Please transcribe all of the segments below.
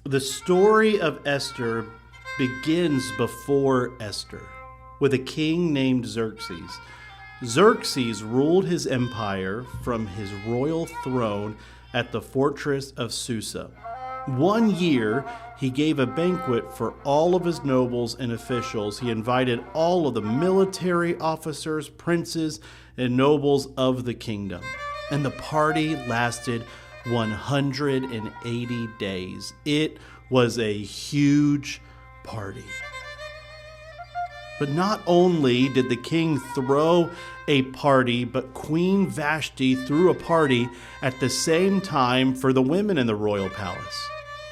The story of Esther begins before Esther, with a king named Xerxes. Xerxes ruled his empire from his royal throne at the fortress of Susa. One year, he gave a banquet for all of his nobles and officials. He invited all of the military officers, princes, and nobles of the kingdom. And the party lasted 180 days. It was a huge party. But not only did the king throw a party, but Queen Vashti threw a party at the same time for the women in the royal palace.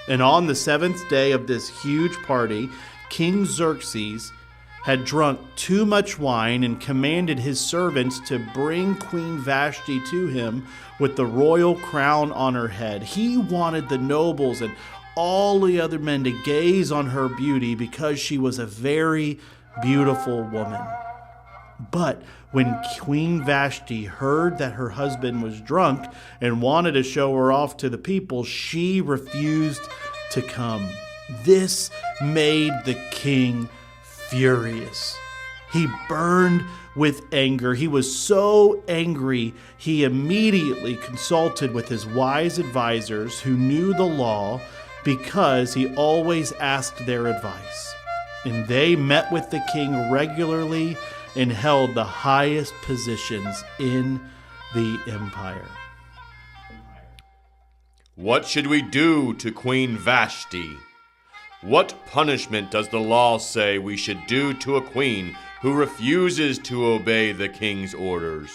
And on the 7th day of this huge party, King Xerxes had drunk too much wine and commanded his servants to bring Queen Vashti to him with the royal crown on her head. He wanted the nobles and all the other men to gaze on her beauty because she was a very beautiful woman. But when Queen Vashti heard that her husband was drunk and wanted to show her off to the people, she refused to come. This made the king furious. He burned with anger. He was so angry, he immediately consulted with his wise advisors who knew the law because he always asked their advice. And they met with the king regularly and held the highest positions in the empire. What should we do to Queen Vashti? What punishment does the law say we should do to a queen who refuses to obey the king's orders?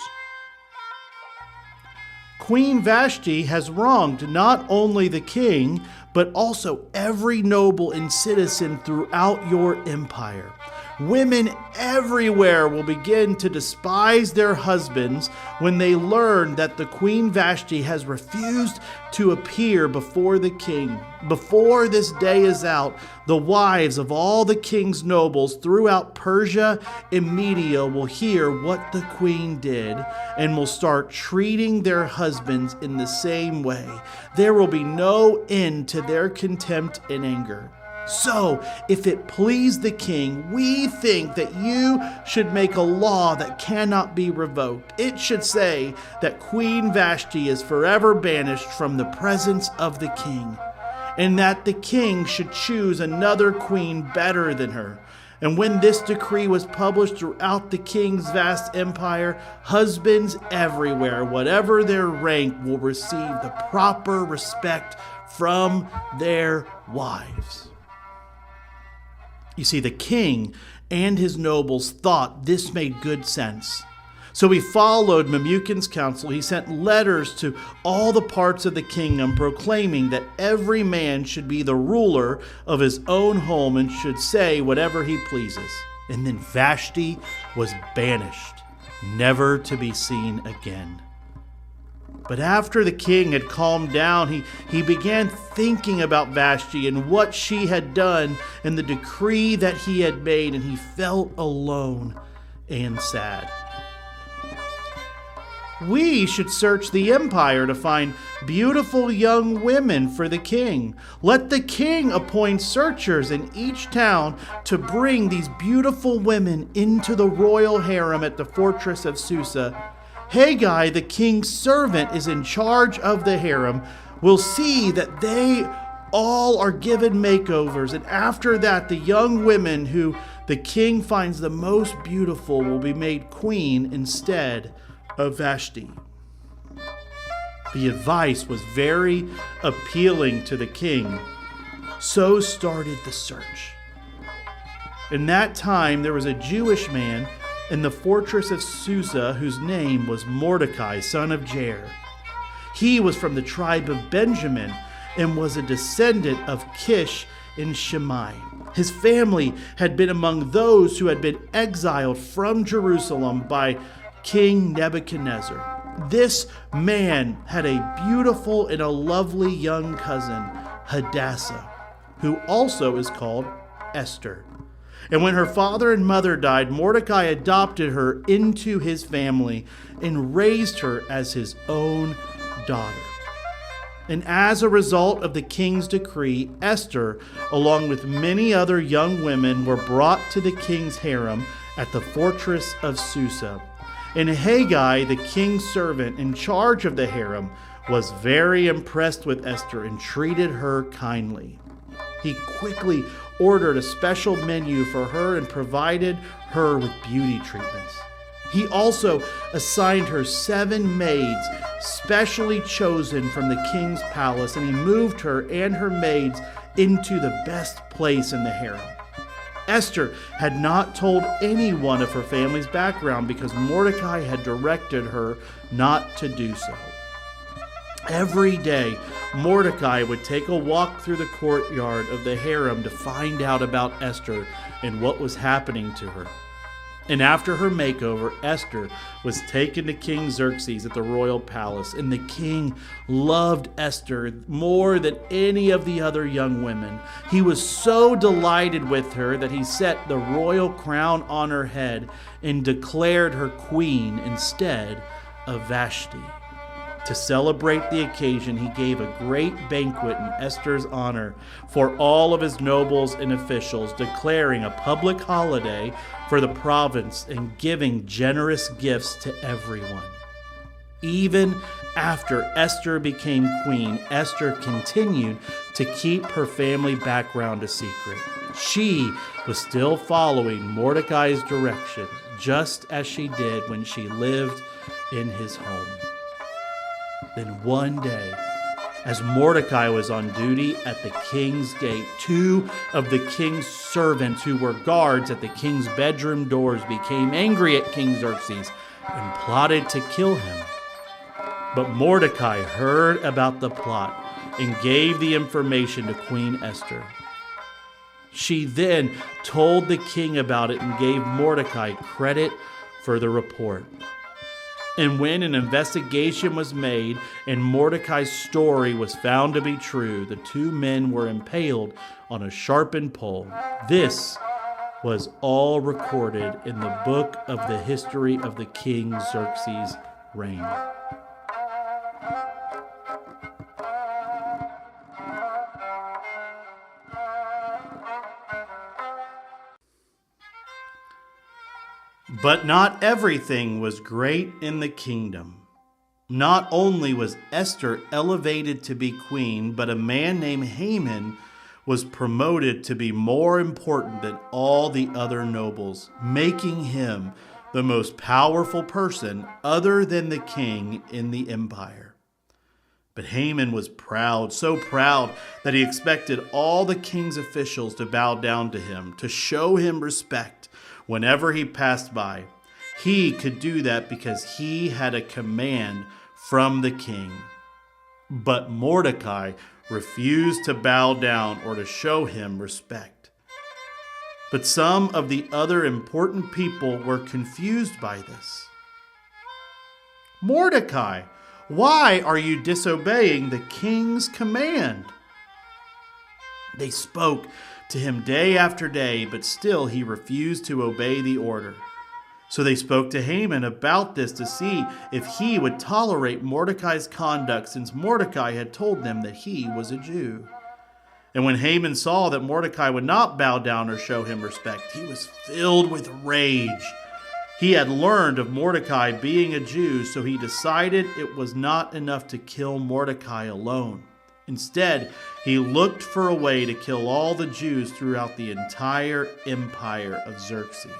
Queen Vashti has wronged not only the king, but also every noble and citizen throughout your empire. Women everywhere will begin to despise their husbands when they learn that the Queen Vashti has refused to appear before the king. Before this day is out, the wives of all the king's nobles throughout Persia and Media will hear what the queen did and will start treating their husbands in the same way. There will be no end to their contempt and anger. So, if it please the king, we think that you should make a law that cannot be revoked. It should say that Queen Vashti is forever banished from the presence of the king, and that the king should choose another queen better than her. And when this decree was published throughout the king's vast empire, husbands everywhere, whatever their rank, will receive the proper respect from their wives. You see, the king and his nobles thought this made good sense. So he followed Memucan's counsel. He sent letters to all the parts of the kingdom proclaiming that every man should be the ruler of his own home and should say whatever he pleases. And then Vashti was banished, never to be seen again. But after the king had calmed down, he began thinking about Vashti and what she had done and the decree that he had made, and he felt alone and sad. We should search the empire to find beautiful young women for the king. Let the king appoint searchers in each town to bring these beautiful women into the royal harem at the fortress of Susa. Haggai, the king's servant, is in charge of the harem. We'll see that they all are given makeovers, and after that, the young women who the king finds the most beautiful will be made queen instead of Vashti. The advice was very appealing to the king. So started the search. In that time, there was a Jewish man in the fortress of Susa whose name was Mordecai, son of Jair. He was from the tribe of Benjamin and was a descendant of Kish and Shimei. His family had been among those who had been exiled from Jerusalem by King Nebuchadnezzar. This man had a beautiful and a lovely young cousin, Hadassah, who also is called Esther. And when her father and mother died, Mordecai adopted her into his family and raised her as his own daughter. And as a result of the king's decree, Esther, along with many other young women, were brought to the king's harem at the fortress of Susa. And Haggai, the king's servant in charge of the harem, was very impressed with Esther and treated her kindly. He quickly ordered a special menu for her and provided her with beauty treatments. He also assigned her 7 maids specially chosen from the king's palace, and he moved her and her maids into the best place in the harem. Esther had not told anyone of her family's background because Mordecai had directed her not to do so. Every day, Mordecai would take a walk through the courtyard of the harem to find out about Esther and what was happening to her. And after her makeover, Esther was taken to King Xerxes at the royal palace, and the king loved Esther more than any of the other young women. He was so delighted with her that he set the royal crown on her head and declared her queen instead of Vashti. To celebrate the occasion, he gave a great banquet in Esther's honor for all of his nobles and officials, declaring a public holiday for the province and giving generous gifts to everyone. Even after Esther became queen, Esther continued to keep her family background a secret. She was still following Mordecai's directions, just as she did when she lived in his home. Then one day, as Mordecai was on duty at the king's gate, 2 of the king's servants who were guards at the king's bedroom doors became angry at King Xerxes and plotted to kill him. But Mordecai heard about the plot and gave the information to Queen Esther. She then told the king about it and gave Mordecai credit for the report. And when an investigation was made and Mordecai's story was found to be true, the 2 men were impaled on a sharpened pole. This was all recorded in the book of the history of the King Xerxes' reign. But not everything was great in the kingdom. Not only was Esther elevated to be queen, but a man named Haman was promoted to be more important than all the other nobles, making him the most powerful person other than the king in the empire. But Haman was proud, so proud that he expected all the king's officials to bow down to him, to show him respect whenever he passed by. He could do that because he had a command from the king. But Mordecai refused to bow down or to show him respect. But some of the other important people were confused by this. "Mordecai, why are you disobeying the king's command?" They spoke to him day after day, but still he refused to obey the order. So they spoke to Haman about this to see if he would tolerate Mordecai's conduct, since Mordecai had told them that he was a Jew. And when Haman saw that Mordecai would not bow down or show him respect, he was filled with rage. He had learned of Mordecai being a Jew, so he decided it was not enough to kill Mordecai alone. Instead, he looked for a way to kill all the Jews throughout the entire empire of Xerxes.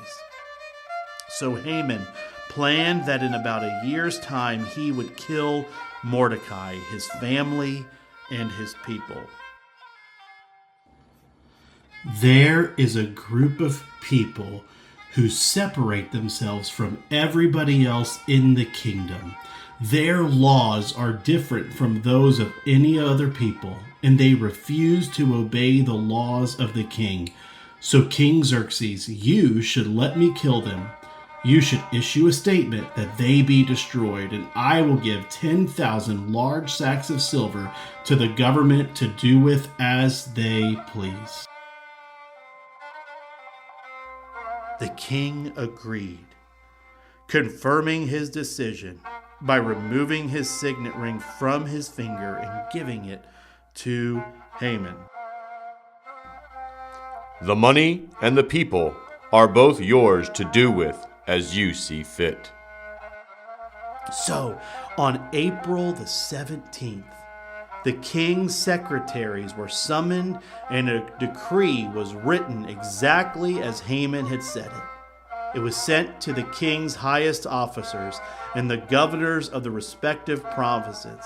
So Haman planned that in about a year's time he would kill Mordecai, his family, and his people. There is a group of people who separate themselves from everybody else in the kingdom. Their laws are different from those of any other people, and they refuse to obey the laws of the king. So King Xerxes, you should let me kill them. You should issue a statement that they be destroyed, and I will give 10,000 large sacks of silver to the government to do with as they please. The king agreed. Confirming his decision, by removing his signet ring from his finger and giving it to Haman. The money and the people are both yours to do with as you see fit. So, on April the 17th, the king's secretaries were summoned and a decree was written exactly as Haman had said it. It was sent to the king's highest officers and the governors of the respective provinces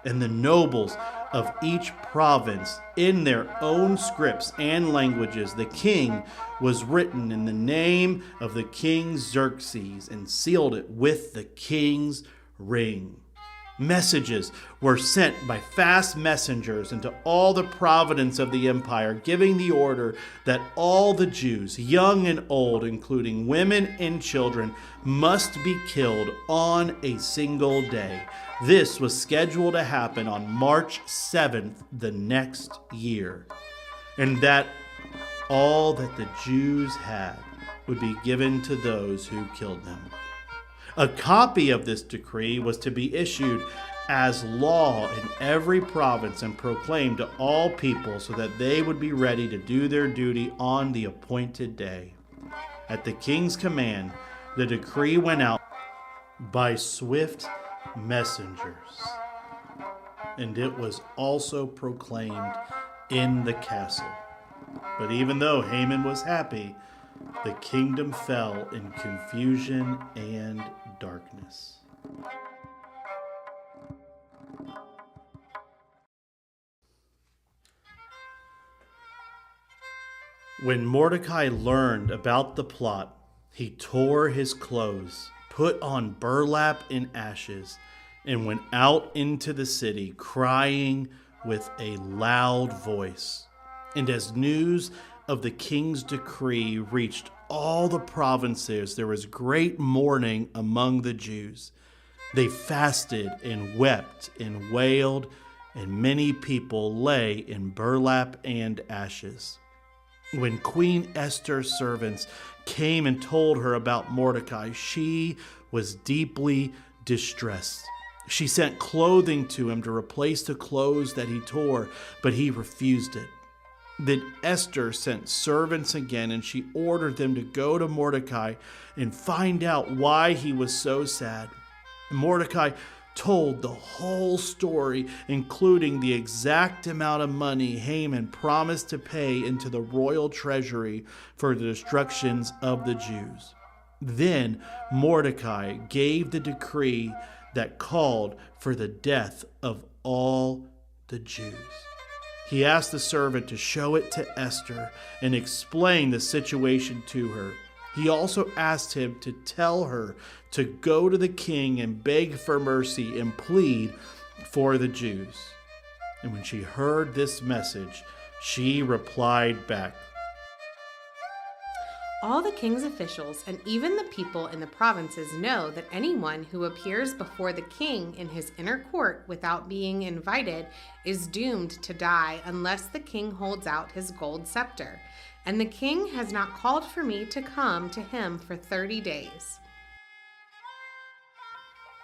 and the nobles of each province in their own scripts and languages. The king was written in the name of the king Xerxes and sealed it with the king's ring. Messages were sent by fast messengers into all the provinces of the empire, giving the order that all the Jews, young and old, including women and children, must be killed on a single day. This was scheduled to happen on March 7th the next year, and that all that the Jews had would be given to those who killed them. A copy of this decree was to be issued as law in every province and proclaimed to all people so that they would be ready to do their duty on the appointed day. At the king's command, the decree went out by swift messengers, and it was also proclaimed in the castle. But even though Haman was happy, the kingdom fell in confusion and darkness. When Mordecai learned about the plot, he tore his clothes, put on burlap and ashes, and went out into the city, crying with a loud voice. And as news of the king's decree reached all the provinces, there was great mourning among the Jews. They fasted and wept and wailed, and many people lay in burlap and ashes. When Queen Esther's servants came and told her about Mordecai, she was deeply distressed. She sent clothing to him to replace the clothes that he tore, but he refused it. Then Esther sent servants again, and she ordered them to go to Mordecai and find out why he was so sad. Mordecai told the whole story, including the exact amount of money Haman promised to pay into the royal treasury for the destructions of the Jews. Then Mordecai gave the decree that called for the death of all the Jews. He asked the servant to show it to Esther and explain the situation to her. He also asked him to tell her to go to the king and beg for mercy and plead for the Jews. And when she heard this message, she replied back, "All the king's officials and even the people in the provinces know that anyone who appears before the king in his inner court without being invited is doomed to die unless the king holds out his gold scepter. And the king has not called for me to come to him for 30 days.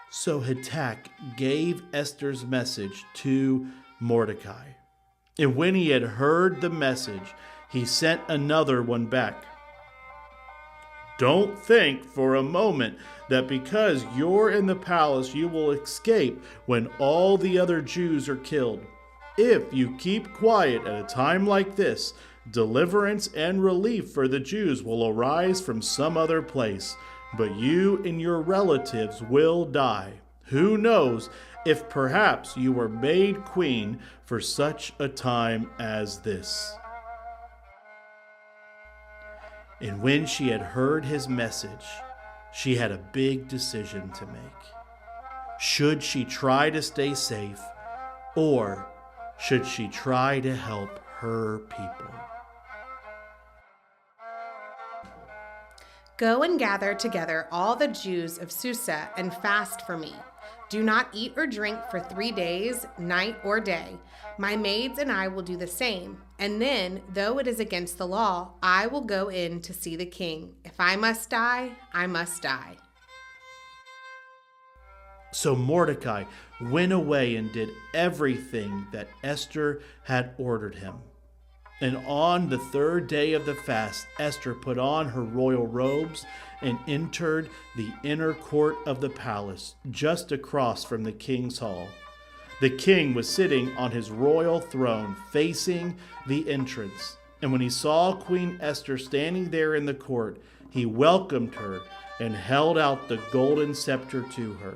So Hatak gave Esther's message to Mordecai. And when he had heard the message, he sent another one back. Don't think for a moment that because you're in the palace you will escape when all the other Jews are killed. If you keep quiet at a time like this, deliverance and relief for the Jews will arise from some other place, but you and your relatives will die. Who knows if perhaps you were made queen for such a time as this." And when she had heard his message, she had a big decision to make. Should she try to stay safe, or should she try to help her people? "Go and gather together all the Jews of Susa and fast for me. Do not eat or drink for 3 days, night or day. My maids and I will do the same. And then, though it is against the law, I will go in to see the king. If I must die, I must die." So Mordecai went away and did everything that Esther had ordered him. And on the third day of the fast, Esther put on her royal robes and entered the inner court of the palace, just across from the king's hall. The king was sitting on his royal throne facing the entrance. And when he saw Queen Esther standing there in the court, he welcomed her and held out the golden scepter to her.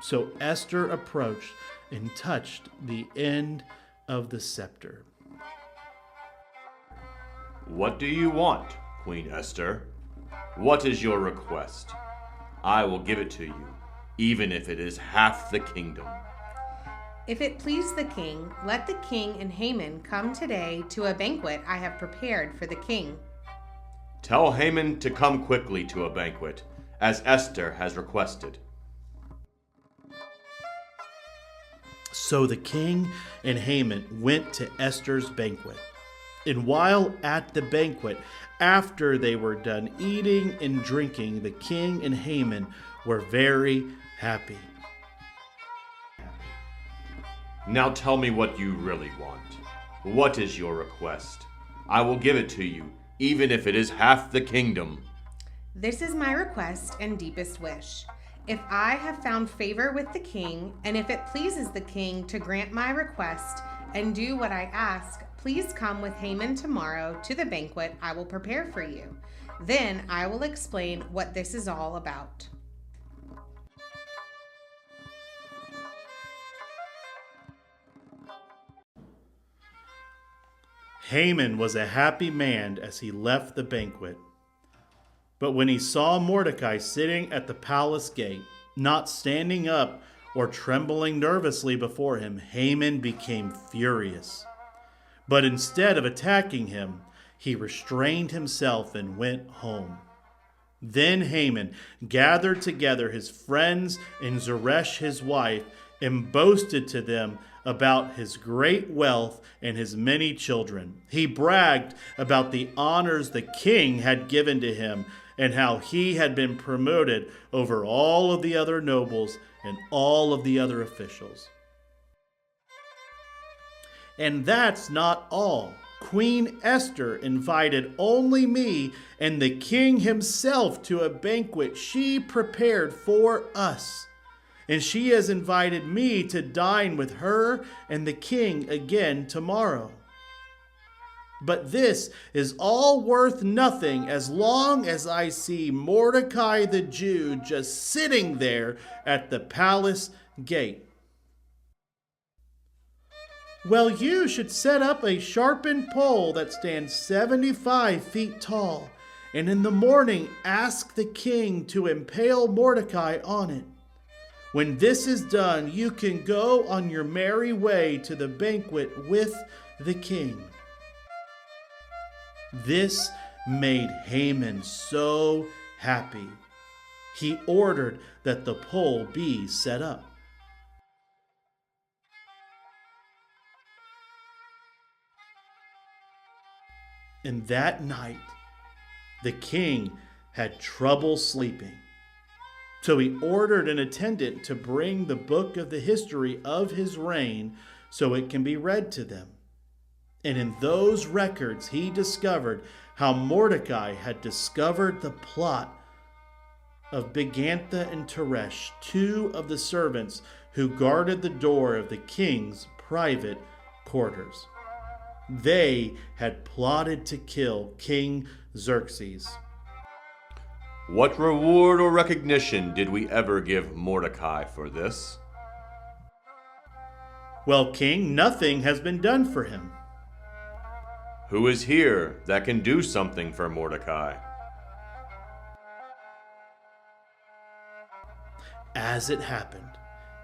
So Esther approached and touched the end of the scepter. What do you want, Queen Esther? What is your request? I will give it to you, even if it is half the kingdom. If it please the king, let the king and Haman come today to a banquet I have prepared for the king. Tell Haman to come quickly to a banquet, as Esther has requested. So the king and Haman went to Esther's banquet. And while at the banquet, after they were done eating and drinking, the king and Haman were very happy. Now tell me what you really want. What is your request? I will give it to you, even if it is half the kingdom. This is my request and deepest wish. If I have found favor with the king, and if it pleases the king to grant my request and do what I ask, please come with Haman tomorrow to the banquet I will prepare for you. Then I will explain what this is all about. Haman was a happy man as he left the banquet. But when he saw Mordecai sitting at the palace gate, not standing up or trembling nervously before him, Haman became furious. But instead of attacking him, he restrained himself and went home. Then Haman gathered together his friends and Zeresh his wife and boasted to them about his great wealth and his many children. He bragged about the honors the king had given to him and how he had been promoted over all of the other nobles and all of the other officials. And that's not all. Queen Esther invited only me and the king himself to a banquet she prepared for us. And she has invited me to dine with her and the king again tomorrow. But this is all worth nothing as long as I see Mordecai the Jew just sitting there at the palace gate. Well, you should set up a sharpened pole that stands 75 feet tall, and in the morning ask the king to impale Mordecai on it. When this is done, you can go on your merry way to the banquet with the king. This made Haman so happy. He ordered that the pole be set up. And that night, the king had trouble sleeping. So he ordered an attendant to bring the book of the history of his reign so it can be read to them. And in those records, he discovered how Mordecai had discovered the plot of Bigantha and Teresh, two of the servants who guarded the door of the king's private quarters. They had plotted to kill King Xerxes. What reward or recognition did we ever give Mordecai for this? Well, King, nothing has been done for him. Who is here that can do something for Mordecai? As it happened,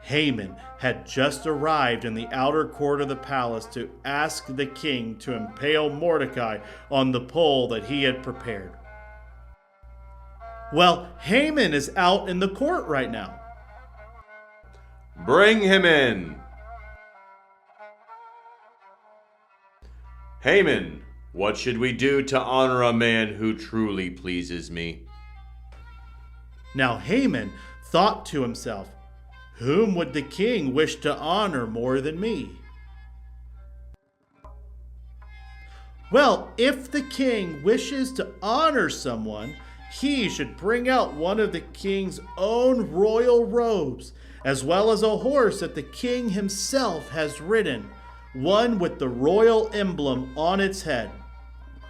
Haman had just arrived in the outer court of the palace to ask the king to impale Mordecai on the pole that he had prepared. Well, Haman is out in the court right now. Bring him in. Haman, what should we do to honor a man who truly pleases me? Now Haman thought to himself, Whom would the king wish to honor more than me? Well, if the king wishes to honor someone, he should bring out one of the king's own royal robes, as well as a horse that the king himself has ridden, one with the royal emblem on its head.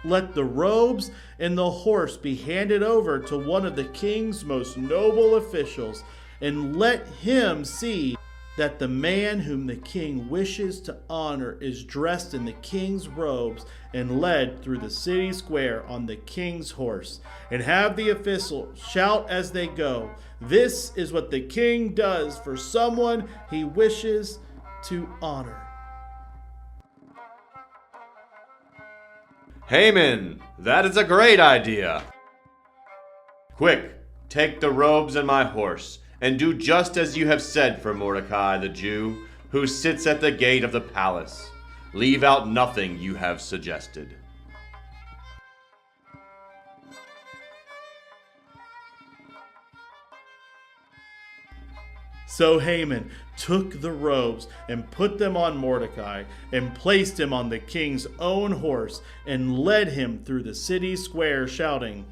Let the robes and the horse be handed over to one of the king's most noble officials, and let him see that the man whom the king wishes to honor is dressed in the king's robes and led through the city square on the king's horse, and have the officials shout as they go, "This is what the king does for someone he wishes to honor." Haman, that is a great idea. Quick, take the robes and my horse, and do just as you have said for Mordecai the Jew, who sits at the gate of the palace. Leave out nothing you have suggested. So Haman took the robes and put them on Mordecai and placed him on the king's own horse and led him through the city square shouting,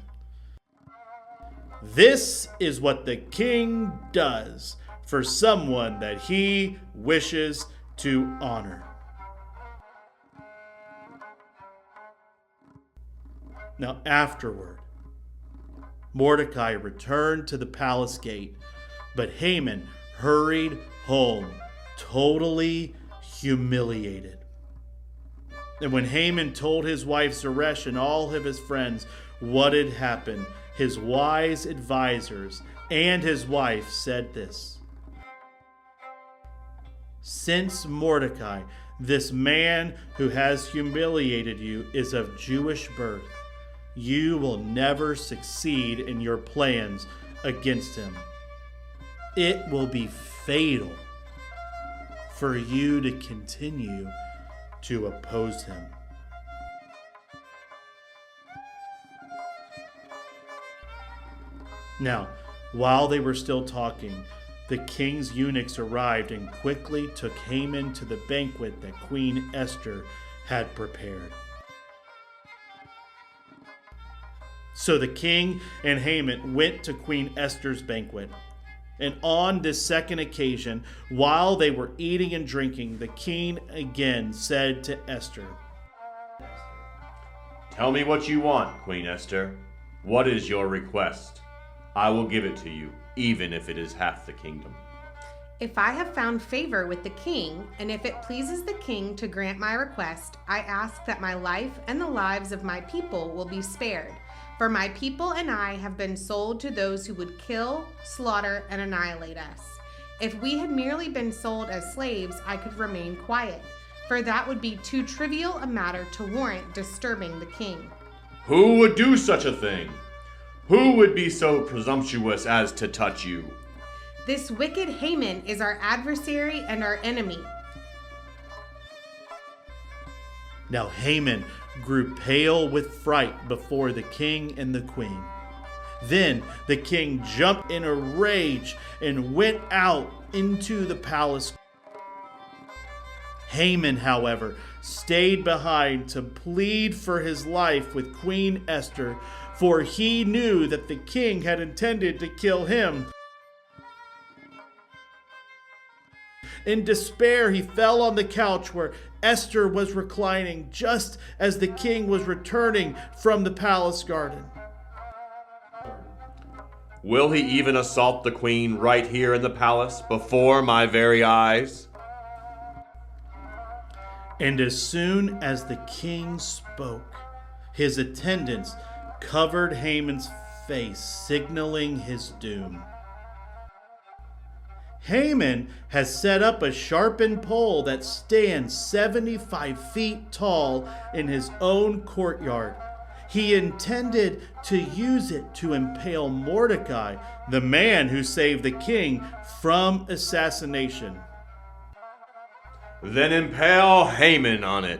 "This is what the king does for someone that he wishes to honor." Now afterward, Mordecai returned to the palace gate, but Haman hurried home, totally humiliated. And when Haman told his wife Zeresh and all of his friends what had happened, his wise advisors and his wife said this: "Since Mordecai, this man who has humiliated you, is of Jewish birth, you will never succeed in your plans against him. It will be fatal for you to continue to oppose him." Now, while they were still talking, the king's eunuchs arrived and quickly took Haman to the banquet that Queen Esther had prepared. So the king and Haman went to Queen Esther's banquet. And on this second occasion, while they were eating and drinking, the king again said to Esther, Tell me what you want, Queen Esther. What is your request? I will give it to you, even if it is half the kingdom. If I have found favor with the king, and if it pleases the king to grant my request, I ask that my life and the lives of my people will be spared. For my people and I have been sold to those who would kill, slaughter, and annihilate us. If we had merely been sold as slaves, I could remain quiet, for that would be too trivial a matter to warrant disturbing the king. Who would do such a thing? Who would be so presumptuous as to touch you? This wicked Haman is our adversary and our enemy. Now Haman grew pale with fright before the king and the queen. Then the king jumped in a rage and went out into the palace. Haman, however, stayed behind to plead for his life with Queen Esther, for he knew that the king had intended to kill him. In despair, he fell on the couch where Esther was reclining, just as the king was returning from the palace garden. Will he even assault the queen right here in the palace, before my very eyes? And as soon as the king spoke, his attendants covered Haman's face, signaling his doom. Haman has set up a sharpened pole that stands 75 feet tall in his own courtyard. He intended to use it to impale Mordecai, the man who saved the king from assassination. Then impale Haman on it.